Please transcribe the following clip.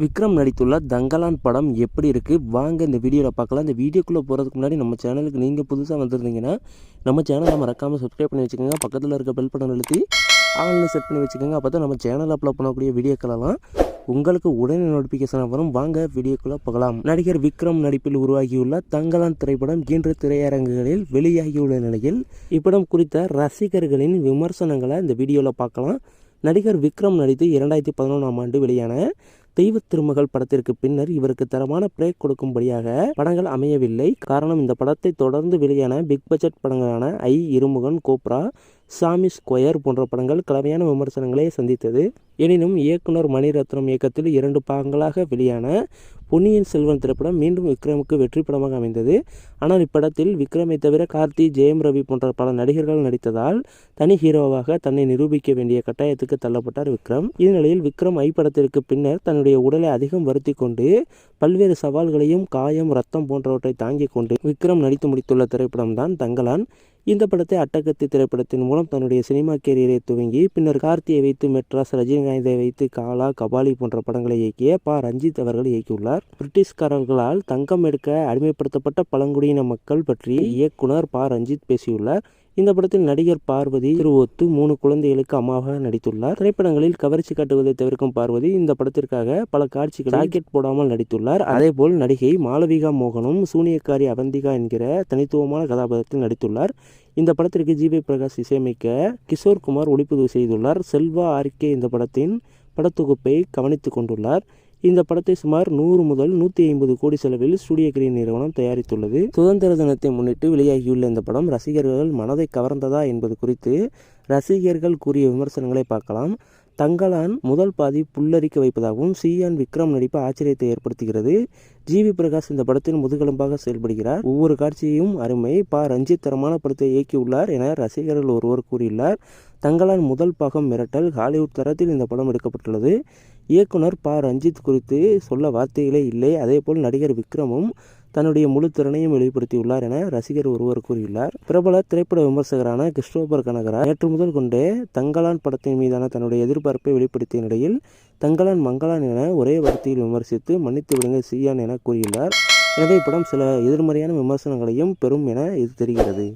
விக்ரம் நடித்துள்ள தங்கலான் படம் எப்படி இருக்குது வாங்க இந்த வீடியோவில் பார்க்கலாம். இந்த வீடியோக்குள்ளே போகிறதுக்கு முன்னாடி நம்ம சேனலுக்கு நீங்கள் புதுசாக வந்திருந்தீங்கன்னா நம்ம சேனலை மறக்காமல் சப்ஸ்கிரைப் பண்ணி வச்சுக்கோங்க. பக்கத்தில் இருக்க பெல் பட்டன் அழுத்தி ஆன்லைன் செட் பண்ணி வச்சுக்கோங்க. அப்போ தான் நம்ம சேனலில் அப்லோட் பண்ணக்கூடிய வீடியோக்களெல்லாம் உங்களுக்கு உடனே நோட்டிஃபிகேஷன் வரும். வாங்க வீடியோக்குள்ளே போகலாம். நடிகர் விக்ரம் நடிப்பில் உருவாகியுள்ள தங்கலான் திரைப்படம் இன்று திரையரங்குகளில் வெளியாகியுள்ள நிலையில் இப்படம் குறித்த ரசிகர்களின் விமர்சனங்களை இந்த வீடியோவில் பார்க்கலாம். நடிகர் விக்ரம் நடித்து 2011ஆம் ஆண்டு வெளியான தெய்வ திருமகள் படத்திற்கு பின்னர் இவருக்கு தரமான பிரேக் கொடுக்கும்படியாக படங்கள் அமையவில்லை. காரணம், இந்த படத்தை தொடர்ந்து வெளியான பிக் பட்ஜெட் படங்களான இருமுகன், கோப்ரா, சாமி ஸ்கொயர் போன்ற படங்கள் கலவையான விமர்சனங்களை சந்தித்தது. எனினும் இயக்குனர் மணிரத்னம் இயக்கத்தில் 2 பாகங்களாக வெளியான பொன்னியின் செல்வன் திரைப்படம் மீண்டும் விக்ரமுக்கு வெற்றி படமாக அமைந்தது. ஆனால் இப்படத்தில் விக்ரமை தவிர கார்த்தி, ஜெயம் ரவி போன்ற பல நடிகர்கள் நடித்ததால் தனி ஹீரோவாக தன்னை நிரூபிக்க வேண்டிய கட்டாயத்துக்கு தள்ளப்பட்டார் விக்ரம். இந்நிலையில் விக்ரம் படத்திற்கு பின்னர் தன்னுடைய உடலை அதிகம் வருத்தி கொண்டு பல்வேறு சவால்களையும் காயம், ரத்தம் போன்றவற்றை தாங்கிக் கொண்டு விக்ரம் நடித்து முடித்துள்ள திரைப்படம் தான் தங்கலான். இந்த படத்தை அட்டகத்தி திரைப்படத்தின் மூலம் தன்னுடைய சினிமா கேரியரை துவங்கி பின்னர் கார்த்தியை வைத்து மெட்ராஸ், ரஜினிகாந்தை வைத்து காலா, கபாலி போன்ற படங்களை இயக்கிய ரஞ்சித் அவர்கள் இயக்கியுள்ளார். பிரிட்டிஷ்காரர்களால் தங்கம் எடுக்க அடிமைப்படுத்தப்பட்ட பழங்குடியின மக்கள் பற்றி இயக்குனர் ரஞ்சித் பேசியுள்ளார். இந்த படத்தில் நடிகர் பார்வதி திருவொத்து 3 குழந்தைகளுக்கு அம்மாவாக நடித்துள்ளார். திரைப்படங்களில் கவர்ச்சி காட்டுவதை தவிர்க்கும் பார்வதி இந்த படத்திற்காக பல காட்சிகள் ஜாக்கெட் போடாமல் நடித்துள்ளார். அதேபோல் நடிகை மாளவிகா மோகனும் சூனியக்காரி அவந்திகா என்கிற தனித்துவமான கதாபாத்திரத்தில் நடித்துள்ளார். இந்த படத்திற்கு ஜி.வி. பிரகாஷ் இசையமைக்க கிஷோர் குமார் ஒளிப்பதிவு செய்துள்ளார். செல்வா ஆர்கே இந்த படத்தின் படத்தொகுப்பை கவனித்துக் கொண்டுள்ளார். இந்த படத்தை சுமார் 100 முதல் 150 கோடி செலவில் ஸ்டுடியோ கிரீன் நிறுவனம் தயாரித்துள்ளது. சுதந்திர தினத்தை முன்னிட்டு வெளியாகியுள்ள இந்த படம் ரசிகர்கள் மனதை கவர்ந்ததா என்பது குறித்து ரசிகர்கள் கூறிய விமர்சனங்களை பார்க்கலாம். தங்கலான் முதல் பாதி புல்லரிக்க வைப்பதாகவும் சியான் விக்ரம் நடிப்பு ஆச்சரியத்தை ஏற்படுத்துகிறது. ஜி.வி. பிரகாஷ் இந்த படத்தின் முதுகெலும்பாக செயல்படுகிறார். ஒவ்வொரு காட்சியும் அருமை. ரஞ்சித் தரமான படத்தை இயக்கியுள்ளார் என ரசிகர்கள் ஒருவர் கூறியுள்ளார். தங்கலான் முதல் பாகம் மிரட்டல். ஹாலிவுட் தரத்தில் இந்த படம் எடுக்கப்பட்டுள்ளது. இயக்குனர் ரஞ்சித் குறித்து சொல்ல வார்த்தைகளே இல்லை. அதேபோல் நடிகர் விக்ரமும் தன்னுடைய முழு திறனையும் வெளிப்படுத்தியுள்ளார் என ரசிகர் ஒருவர் கூறியுள்ளார். பிரபல திரைப்பட விமர்சகரான கிறிஸ்டோபர் கனகரா நேற்று முதல் கொண்டே தங்கலான் படத்தின் மீதான தன்னுடைய எதிர்பார்ப்பை வெளிப்படுத்திய நிலையில் தங்கலான் மங்கலான் என ஒரே வார்த்தையில் விமர்சித்து மன்னித்து விடுங்க சியான் என கூறியுள்ளார். எனவே இப்படம் சில எதிர்மறையான விமர்சனங்களையும் பெறும் என இது தெரிகிறது.